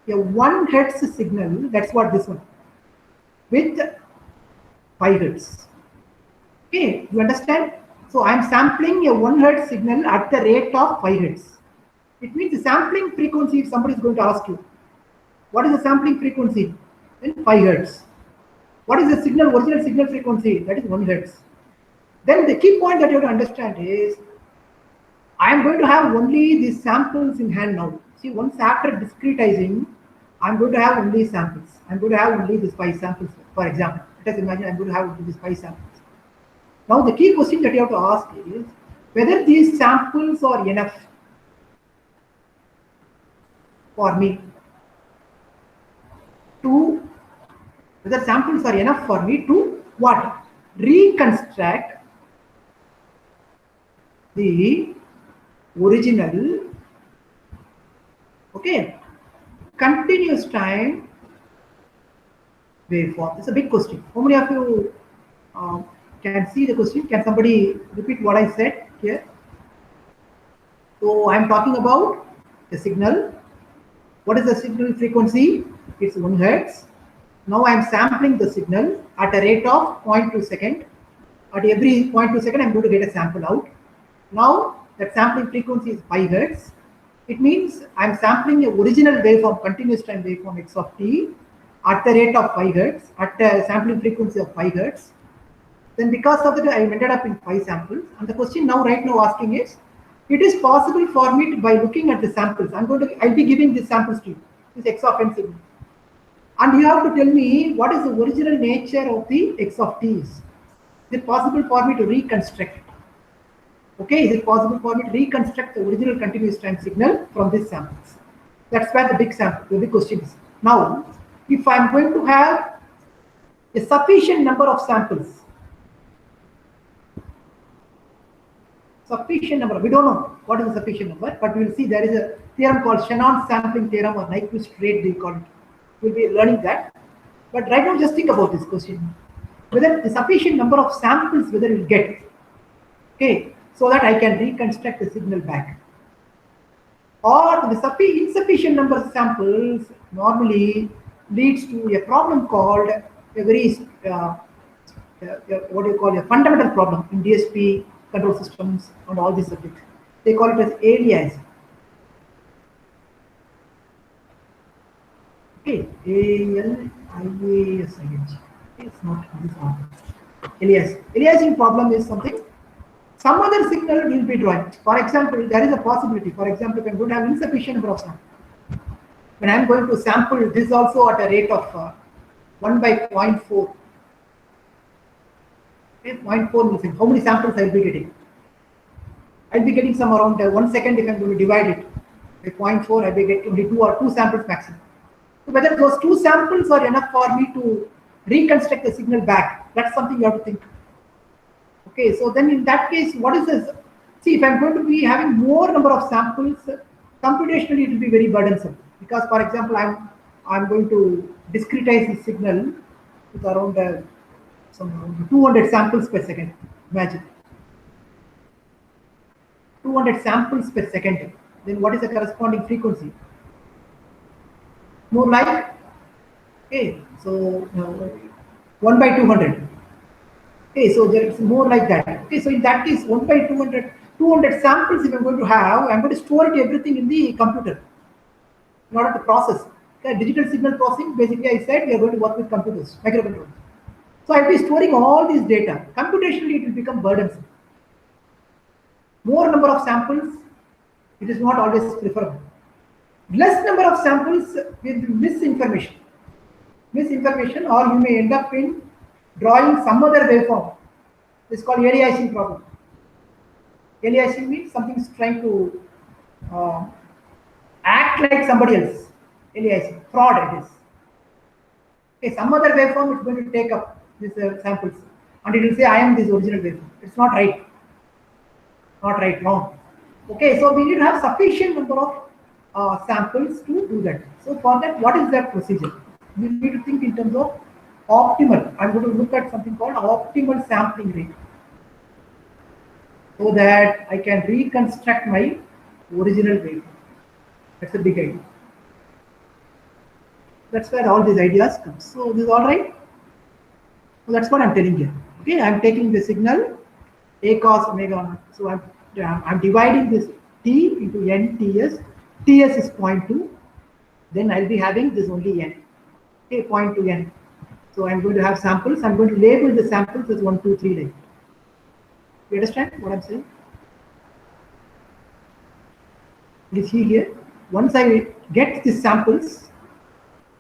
a 1 hertz signal, that's what this one, with 5 hertz. Okay, you understand? So I'm sampling a 1 hertz signal at the rate of 5 hertz. It means the sampling frequency, if somebody is going to ask you, what is the sampling frequency? Then 5 hertz. What is the signal, original signal frequency? That is 1 hertz. Then the key point that you have to understand is I am going to have only these samples in hand now. See, once after discretizing, I'm going to have only samples. I'm going to have only these 5 samples, for example. Let us imagine I'm going to have only these 5 samples. Now, the key question that you have to ask is whether these samples are enough for me to, whether samples are enough for me to what? Reconstruct the original, okay, continuous time waveform. It's a big question. How many of you can see the question? Can somebody repeat what I said here? So I'm talking about the signal. What is the signal frequency? It's 1 Hertz. Now I'm sampling the signal at a rate of 0.2 second. At every 0.2 second, I'm going to get a sample out. Now that sampling frequency is 5 Hertz. It means I'm sampling the original waveform, continuous time waveform x of t at the rate of 5 Hertz, at a sampling frequency of 5 Hertz. Then because of that, I ended up in 5 samples. And the question now, right now, asking is, it is possible for me to, by looking at the samples, I'll be giving these samples to you, this x of n signal. And you have to tell me what is the original nature of the x of t is. Is it possible for me to reconstruct it? Okay, is it possible for me to reconstruct the original continuous time signal from these samples? That's where the big question is. Now, if I'm going to have a sufficient number of samples, we don't know what is the sufficient number, but we will see there is a theorem called Shannon sampling theorem or Nyquist rate, they call it. We'll be learning that. But right now, just think about this question. Whether the sufficient number of samples, whether you'll get, okay, so that I can reconstruct the signal back. Or the insufficient number of samples normally leads to a problem called a very, what do you call, a fundamental problem in DSP control systems and all these subjects. They call it as aliasing. Okay, A-L-I-A-S-I-N-G. It's not this one. Aliasing. Aliasing problem is something. Some other signal will be drawing. For example, there is a possibility. For example, if I'm going to have insufficient number of samples, when I'm going to sample this also at a rate of 1 by 0.4. Okay, 0.4 milliseconds. How many samples I'll be getting? I'll be getting some around 1 second if I'm going to divide it by 0.4. I'll be getting only 2 samples maximum. So whether those 2 samples are enough for me to reconstruct the signal back, that's something you have to think. Okay, so then in that case, what is this? See, if I'm going to be having more number of samples, computationally it will be very burdensome. Because, for example, I'm going to discretize the signal with around some 200 samples per second. Imagine 200 samples per second. Then what is the corresponding frequency? More like, okay, so 1 by 200. Okay, so there is more like that. Okay, so in that case, 1 by 200 samples if I'm going to have, I'm going to store it everything in the computer in order to process. Okay, digital signal processing, basically I said we are going to work with computers, microcontrollers. So I'll be storing all this data. Computationally, it will become burdensome. More number of samples, it is not always preferable. Less number of samples with misinformation. Misinformation, or you may end up in drawing some other waveform. It's called aliasing problem. Aliasing means something is trying to act like somebody else. Aliasing, fraud it is. Okay, some other waveform is going to take up these samples and it will say I am this original waveform. It's not right. Not right, wrong. Okay, so we need to have sufficient number of samples to do that. So for that, what is that procedure? We need to think in terms of optimal. I'm going to look at something called optimal sampling rate, so that I can reconstruct my original waveform. That's a big idea. That's where all these ideas come. So this is all right. So that's what I'm telling you. Okay, I'm taking the signal A cos omega. So I'm dividing this T into N TS. TS is 0.2. Then I'll be having this only N. Okay, 0.2 N. So I'm going to have samples. I'm going to label the samples as 1, 2, 3 like. You understand what I'm saying? You see here, once I get these samples,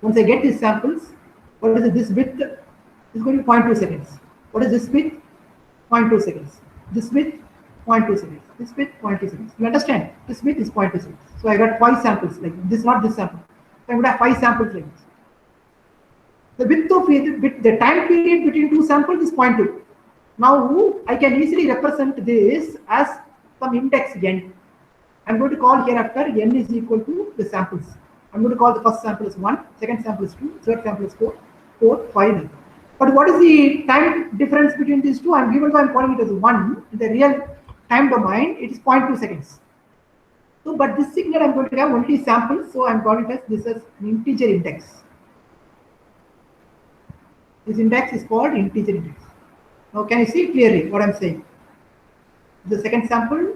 what is it? This width is going to be 0.2 seconds. What is this width? 0.2 seconds. This width, 0.2 seconds. This width, 0.2 seconds. You understand? This width is 0.2 seconds. So I got 5 samples like this, not this sample. So I would have 5 samples like this. The width of the time period between 2 samples is 0.2. Now I can easily represent this as some index n. I'm going to call hereafter n is equal to the samples. I'm going to call the first sample as 1, second sample is 2, third sample is 4, 5. But what is the time difference between these two? Even though I'm calling it as 1, in the real time domain, it is 0.2 seconds. So, but this signal I'm going to have only samples, so I'm calling it as this as an integer index. This index is called integer index. Now, can you see clearly what I'm saying? The second sample,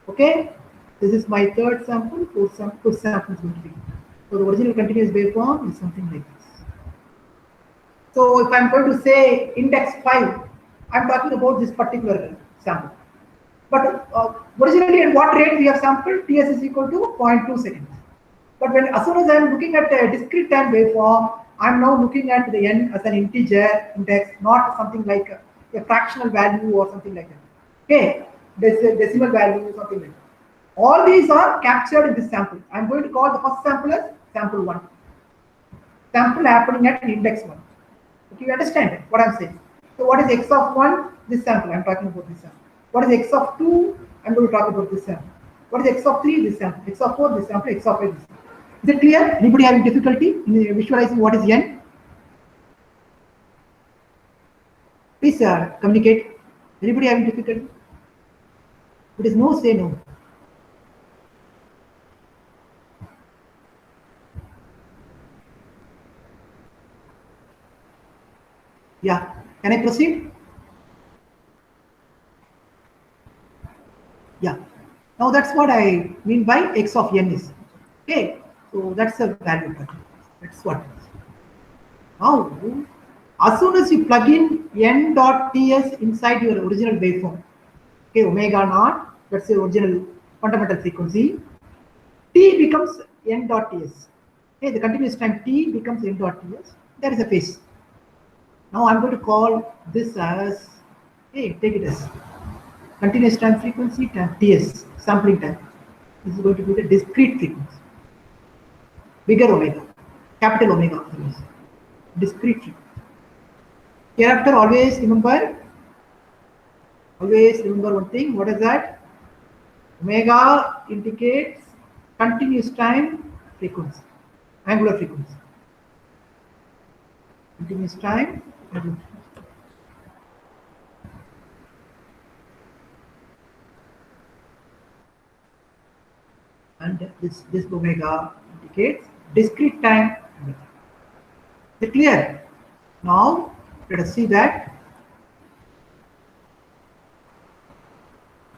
okay. This is my third sample, fourth sample is going to be. So the original continuous waveform is something like this. So if I'm going to say index 5, I'm talking about this particular sample. But originally at what rate we have sampled? Ts is equal to 0.2 seconds. But as soon as I'm looking at a discrete time waveform, I'm now looking at the n as an integer index, not something like a fractional value or something like that. Okay, there's a decimal value or something like that. All these are captured in this sample. I'm going to call the first sample as sample 1. Sample happening at index 1. Okay, you understand what I'm saying? So what is x of 1? This sample, I'm talking about this sample. What is x of 2? I'm going to talk about this sample. What is x of 3? This sample. X of 4? This sample. X of 5? This sample. Is it clear? Anybody having difficulty in visualizing what is n? Please communicate. Anybody having difficulty? If it is no, say no. Yeah, can I proceed? Yeah, now that's what I mean by x of n is. Okay, so that's a value. That's what. Now, as soon as you plug in n dot ts inside your original waveform, okay, omega naught, that's the original fundamental frequency, t becomes n dot ts. Okay, the continuous time t becomes n dot ts. There is a phase. Now I'm going to call this as, hey, take it as continuous time frequency time ts, sampling time. This is going to be the discrete frequency, bigger omega, capital omega, discrete frequency. Hereafter, always remember one thing. What is that? Omega indicates continuous time frequency, angular frequency. Continuous time. And this omega indicates discrete time. Is it clear? Now let us see that.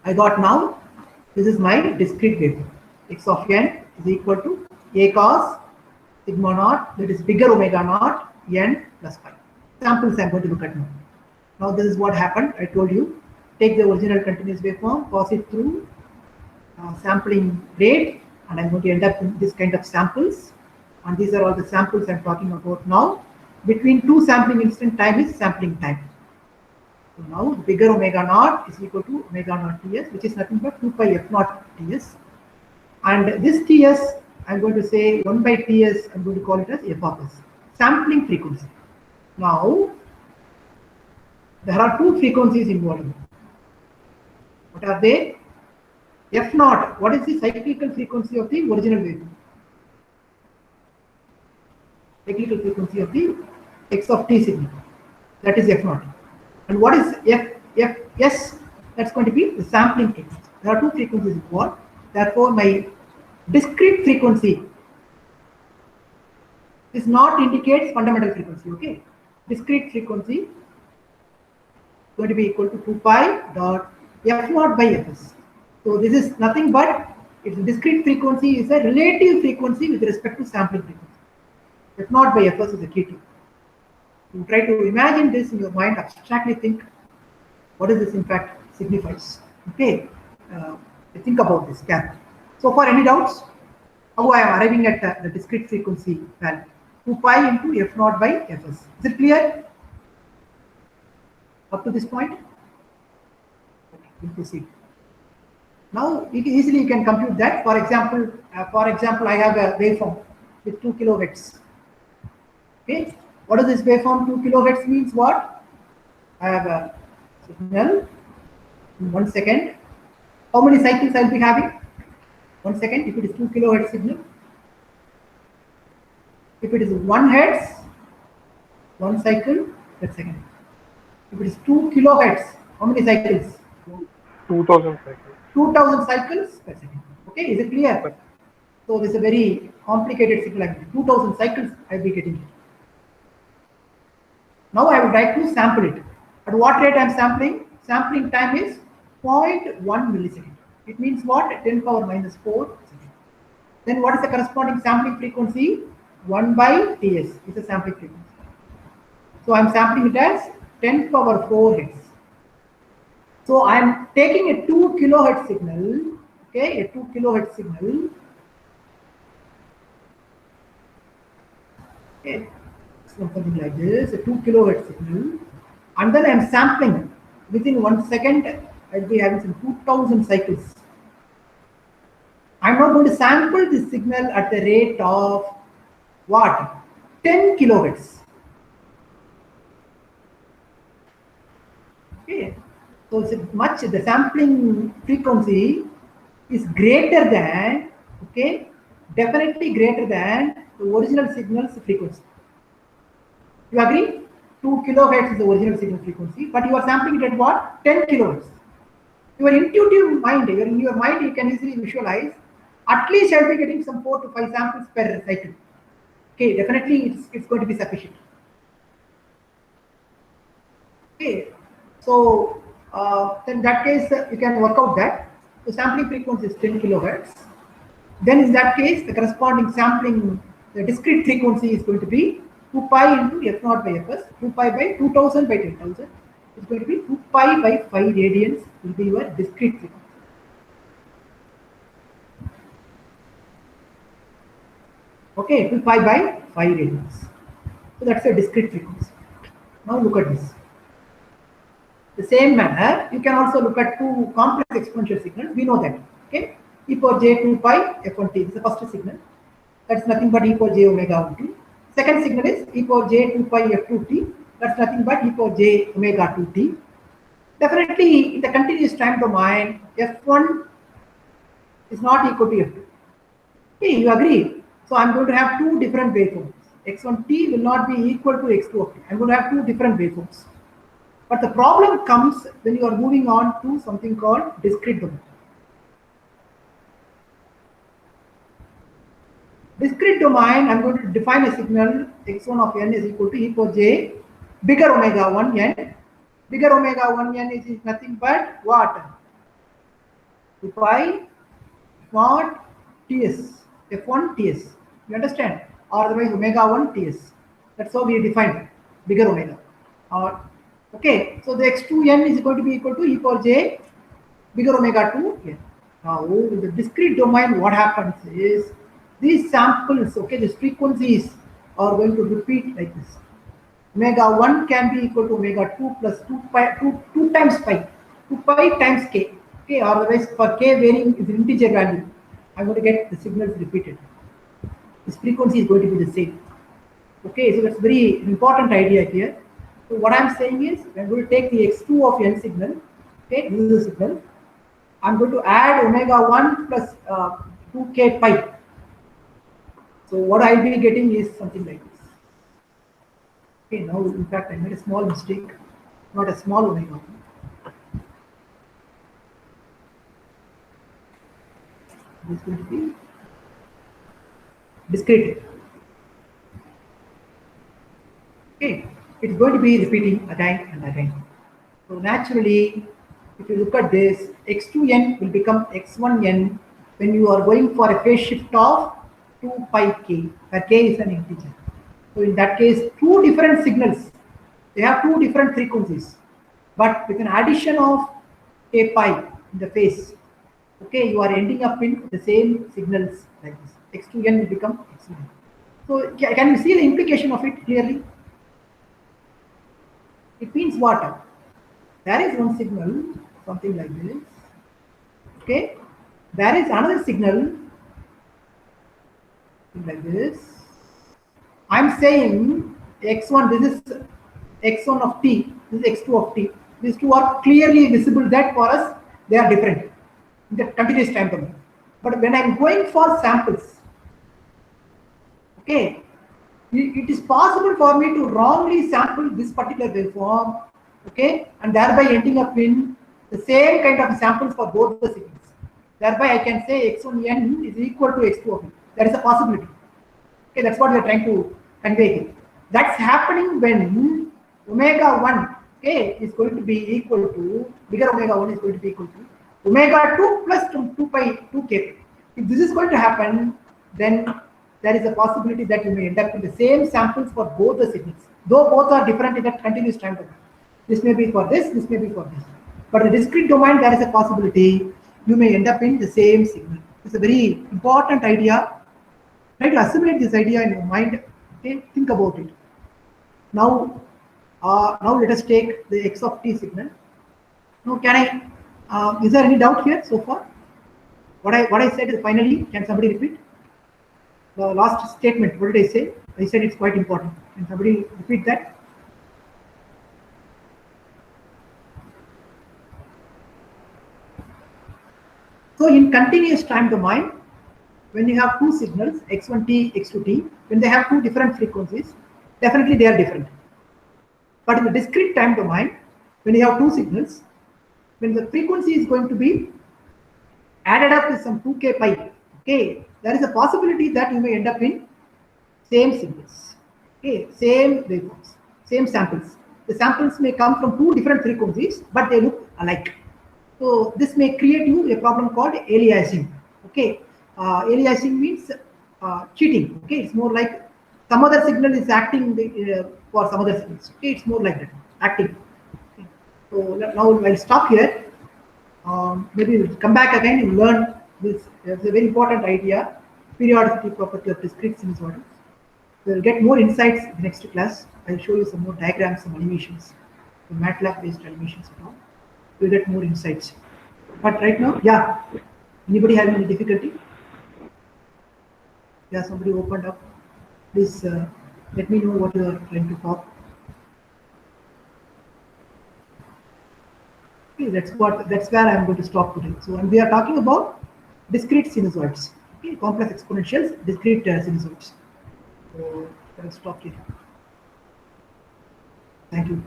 I got now, this is my discrete wave. X of n is equal to a cos sigma naught, that is bigger omega naught, n plus 5. Samples I'm going to look at now. Now this is what happened. I told you, take the original continuous waveform, pass it through sampling rate, and I'm going to end up in this kind of samples. And these are all the samples I'm talking about now. Between 2 sampling instant time is sampling time. So now bigger omega naught is equal to omega naught ts, which is nothing but 2 pi f naught ts. And this ts, I'm going to say 1 by ts, I'm going to call it as f of s, sampling frequency. Now, there are 2 frequencies involved. What are they? F naught, what is the cyclical frequency of the original wave? Cyclical frequency of the x of t signal, that is f naught. And what is fs? That's going to be the sampling frequency. There are 2 frequencies involved. Therefore, my discrete frequency is not indicates fundamental frequency. Okay, discrete frequency is going to be equal to 2 pi dot f naught by fs. So this is nothing but its discrete frequency is a relative frequency with respect to sampling frequency. F naught by fs is a key term. You try to imagine this in your mind, abstractly think what does this in fact signifies. Okay, think about this carefully. So far, any doubts? How I am arriving at the discrete frequency value? 2 pi into f naught by fs. Is it clear? Up to this point? Okay, we'll proceed. Now, easily you can compute that. For example, I have a waveform with 2 kilohertz. Okay, what is this waveform? 2 kilohertz means what? I have a signal in 1 second. How many cycles I will be having? 1 second. If it is 2 kilohertz signal, if it is 1 hertz, 1 cycle per second. If it is 2 kilohertz, how many cycles? 2000 cycles. 2000 cycles per second. Okay, is it clear? So this is a very complicated signal like 2000 cycles I will be getting it. Now I would like to sample it. At what rate I am sampling? Sampling time is 0.1 millisecond. It means what? 10 power minus 4 seconds. Then what is the corresponding sampling frequency? 1 by Ts is the sampling frequency. So I am sampling it as 10 power 4 hertz. So I am taking a 2 kilohertz signal, okay, a 2 kilohertz signal. Okay, something like this, a 2 kilohertz signal, and then I am sampling within 1 second. I will be having some 2000 cycles. I am not going to sample this signal at the rate of what? 10 kilohertz. Okay. So it's much, the sampling frequency is greater than, okay, definitely greater than the original signal's frequency. You agree? 2 kilohertz is the original signal frequency, but you are sampling it at what? 10 kilohertz. Your intuitive mind, in your mind, you can easily visualize, at least I will be getting some 4 to 5 samples per cycle. Okay, definitely it's going to be sufficient. Okay, so in that case, you can work out that the sampling frequency is 10 kilohertz. Then in that case, the corresponding sampling, the discrete frequency is going to be 2 pi into f naught by fs. 2 pi by 2000 by 10,000. It's going to be 2 pi by 5 radians will be your discrete frequency. Okay, 2 pi by 5 radians. So that's a discrete frequency. Now look at this. The same manner, you can also look at two complex exponential signals. We know that. Okay, e power j 2 pi f1t is the first signal. That's nothing but e power j omega 1t. Second signal is e power j 2 pi f2t. That's nothing but e power j omega 2t. Definitely, in the continuous time domain, f1 is not equal to f2. Okay, you agree? So I'm going to have two different waveforms. x1t will not be equal to x2 of t. I'm going to have two different waveforms. But the problem comes when you are moving on to something called discrete domain. Discrete domain, I'm going to define a signal x1 of n is equal to e power j bigger omega 1 n. Bigger omega 1 n is nothing but what? 2 pi not ts, f1 ts. You understand? Or otherwise omega 1 ts. That's how we define bigger omega. Okay, so the x2n is going to be equal to e power j bigger omega 2n. Now, in the discrete domain, what happens is these samples, okay, these frequencies are going to repeat like this. Omega 1 can be equal to omega 2 plus 2 times pi, 2 pi times k. Okay, or otherwise for k varying is integer value, I'm going to get the signals repeated. This frequency is going to be the same. Okay, so that's very important idea here. So what I'm saying is, I'm going to take the x2 of n signal, okay, this is the signal. I'm going to add omega 1 plus 2k pi. So what I'll be getting is something like this. Okay, now in fact I made a small mistake, not a small omega 1. This is going to be discrete. Okay, it's going to be repeating again and again. So naturally, if you look at this, x2n will become x1n when you are going for a phase shift of 2 pi k, where k is an integer. So in that case, two different signals, they have two different frequencies, but with an addition of k pi in the phase, Okay, you are ending up in the same signals like this. X2n will become X1. So can you see the implication of it clearly? It means what? There is one signal, something like this. Okay, there is another signal like this. I'm saying x1, this is x1 of t, this is x2 of t. These two are clearly visible that for us they are different in the continuous time domain. But when I'm going for samples, okay, it is possible for me to wrongly sample this particular waveform, okay, and thereby ending up in the same kind of samples for both the signals. Thereby I can say x1n is equal to x2 of n. That is a possibility. Okay, that's what we are trying to convey here. That's happening when omega 1, okay, is going to be equal to, bigger omega 1 is going to be equal to omega 2 plus 2 pi 2k. If this is going to happen, then there is a possibility that you may end up in the same samples for both the signals, though both are different in that continuous time domain. This may be for this may be for this. But the discrete domain, there is a possibility you may end up in the same signal. It's a very important idea. Try to assimilate this idea in your mind. Okay, think about it. Now, let us take the x of t signal. Now, is there any doubt here so far? What I said is finally, can somebody repeat? The last statement, what did I say? I said it's quite important. Can somebody repeat that? So in continuous time domain, when you have two signals, x1t, x2t, when they have two different frequencies, definitely they are different. But in the discrete time domain, when you have two signals, when the frequency is going to be added up with some 2k pi, okay, there is a possibility that you may end up in same signals, okay, same waveforms, same samples. The samples may come from two different frequencies, but they look alike. So this may create you a problem called aliasing. Okay, aliasing means cheating. Okay, it's more like some other signal is acting for some other signals. Okay, it's more like that, acting. Okay. So now I'll stop here. Maybe we'll come back again and learn this. It's a very important idea, periodicity property of discrete sinusoidals. We'll get more insights in the next class. I'll show you some more diagrams, some animations, some MATLAB based animations and all. We'll get more insights. But right now, yeah, anybody having any difficulty? Yeah, somebody opened up. Please let me know what you are trying to talk. Okay, that's where I'm going to stop today. So we are talking about discrete sinusoids. Okay, complex exponentials, discrete sinusoids. So let's stop here. Thank you.